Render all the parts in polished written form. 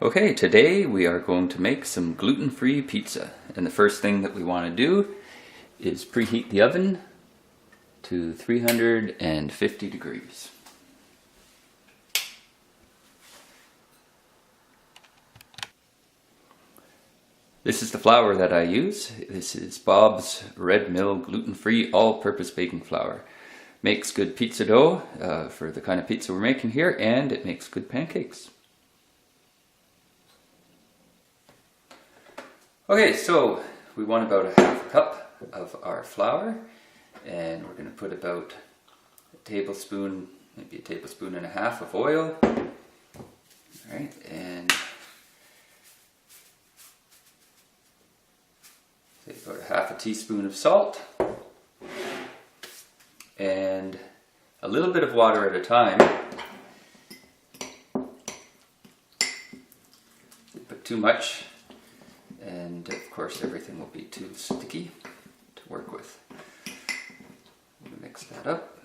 Okay, today we are going to make some gluten-free pizza. And the first thing that we want to do is preheat the oven to 350 degrees. This is the flour that I use. This is Bob's Red Mill gluten-free all-purpose baking flour. Makes good pizza dough for the kind of pizza we're making here, and it makes good pancakes. Okay, so we want about a half cup of our flour, and we're going to put about a tablespoon, maybe a tablespoon and a half of oil. Alright, and say about a half a teaspoon of salt, and a little bit of water at a time. Don't put too much, and of course everything will be too sticky to work with. Mix that up.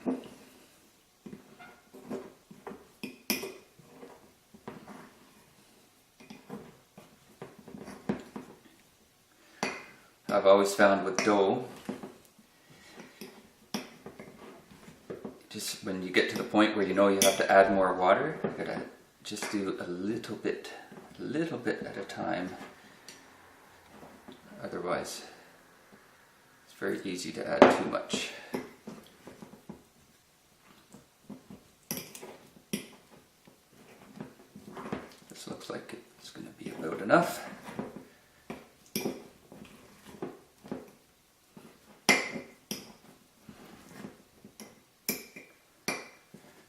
I've always found with dough, just when you get to the point where you know you have to add more water, you gotta just do a little bit at a time. Otherwise, it's very easy to add too much. This looks like it's going to be about enough.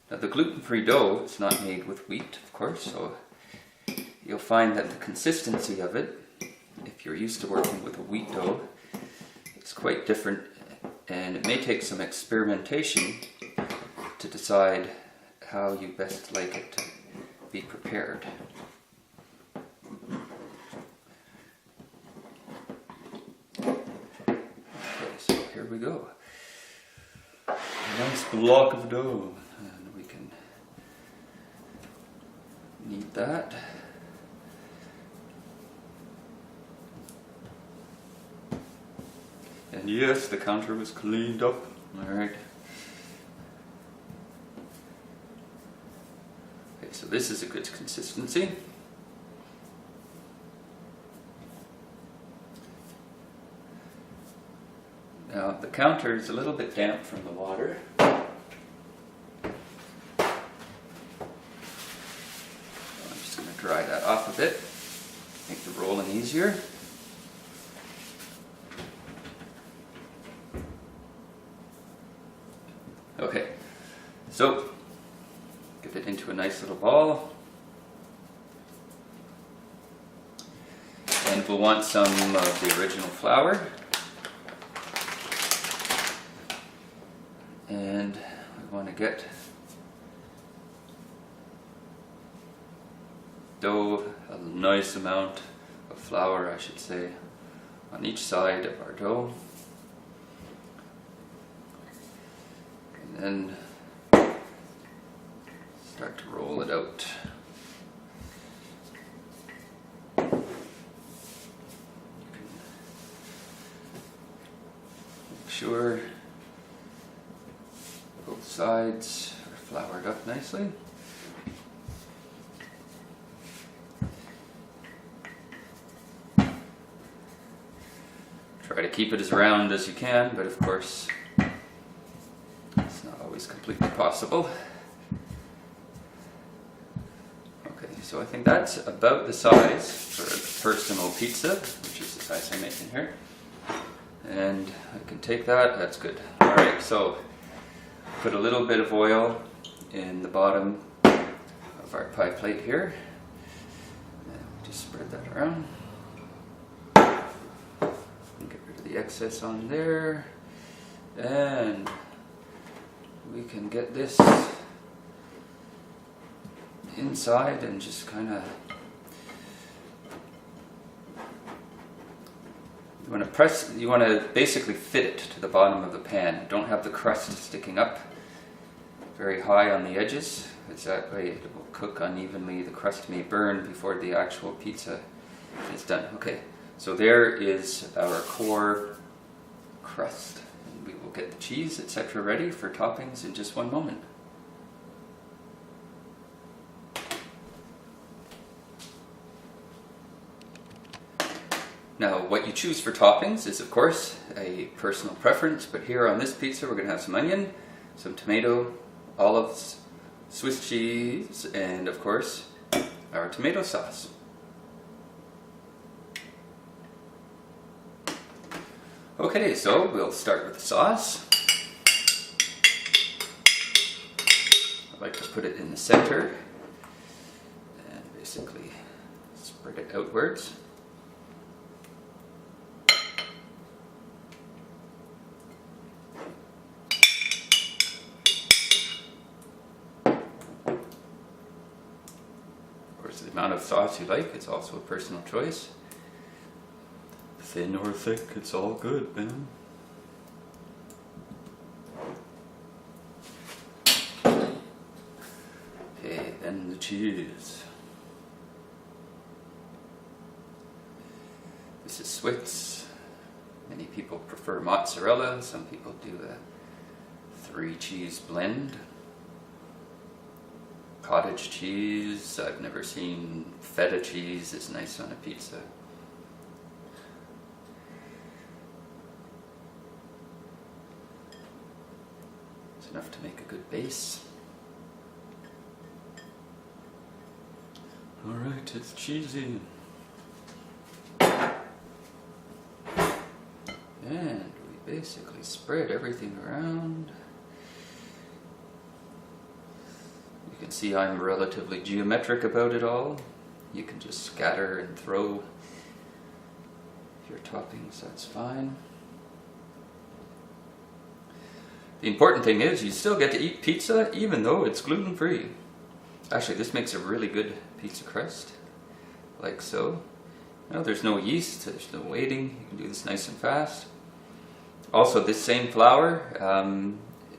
Now the gluten-free dough is not made with wheat, of course, so you'll find that the consistency of it, if you're used to working with a wheat dough, it's quite different, and it may take some experimentation to decide how you best like it to be prepared. Okay, so here we go. A nice block of dough, and we can knead that. And yes, the counter was cleaned up. Alright. Okay, so this is a good consistency. Now the counter is a little bit damp from the water. So I'm just going to dry that off a bit, make the rolling easier. Okay, so get it into a nice little ball, and we'll want some of the original flour, and we want to get dough, a nice amount of flour, I should say, on each side of our dough. And start to roll it out. Make sure both sides are floured up nicely. Try to keep it as round as you can, but of course completely possible. Okay, so I think that's about the size for a personal pizza, which is the size I'm making here. And I can take that, that's good. Alright, so put a little bit of oil in the bottom of our pie plate here. And just spread that around. And get rid of the excess on there. And we can get this inside and just kind of, you want to basically fit it to the bottom of the pan. Don't have the crust sticking up very high on the edges. because that way it will cook unevenly. The crust may burn before the actual pizza is done. Okay, so there is our core crust. And we will get the cheese, etc. ready for toppings in just one moment. Now, what you choose for toppings is, of course, a personal preference, but here on this pizza we're going to have some onion, some tomato, olives, Swiss cheese, and of course, our tomato sauce. Okay, so we'll start with the sauce. I like to put it in the center and basically spread it outwards. The amount of sauce you like, it's also a personal choice. Thin or thick, it's all good, man. Okay, then the cheese. This is Swiss. Many people prefer mozzarella, some people do a 3-cheese blend. Cottage cheese, I've never seen feta cheese, is nice on a pizza. It's enough to make a good base. Alright, it's cheesy. And we basically spread everything around. You can see I'm relatively geometric about it all. You can just scatter and throw your toppings, that's fine. The important thing is you still get to eat pizza even though it's gluten-free. Actually, this makes a really good pizza crust, like so. No, there's no yeast, there's no waiting, you can do this nice and fast. Also, this same flour,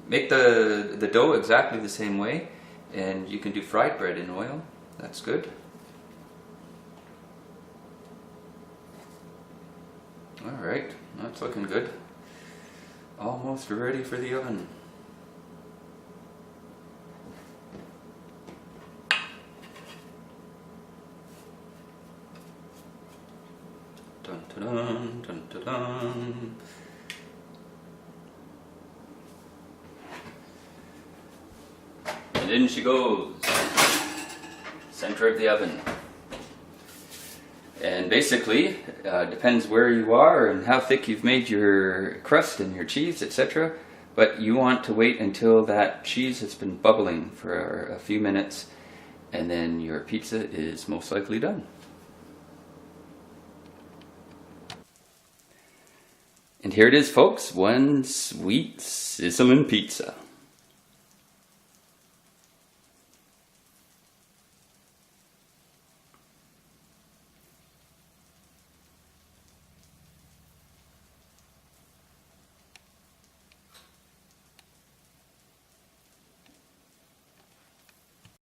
make the dough exactly the same way. And you can do fried bread in oil. That's good. Alright, that's looking good. Almost ready for the oven. Dun dun dun dun dun dun. And in she goes, center of the oven. And basically, depends where you are and how thick you've made your crust and your cheese, etc. But you want to wait until that cheese has been bubbling for a few minutes, and then your pizza is most likely done. And here it is, folks, one sweet sizzling pizza.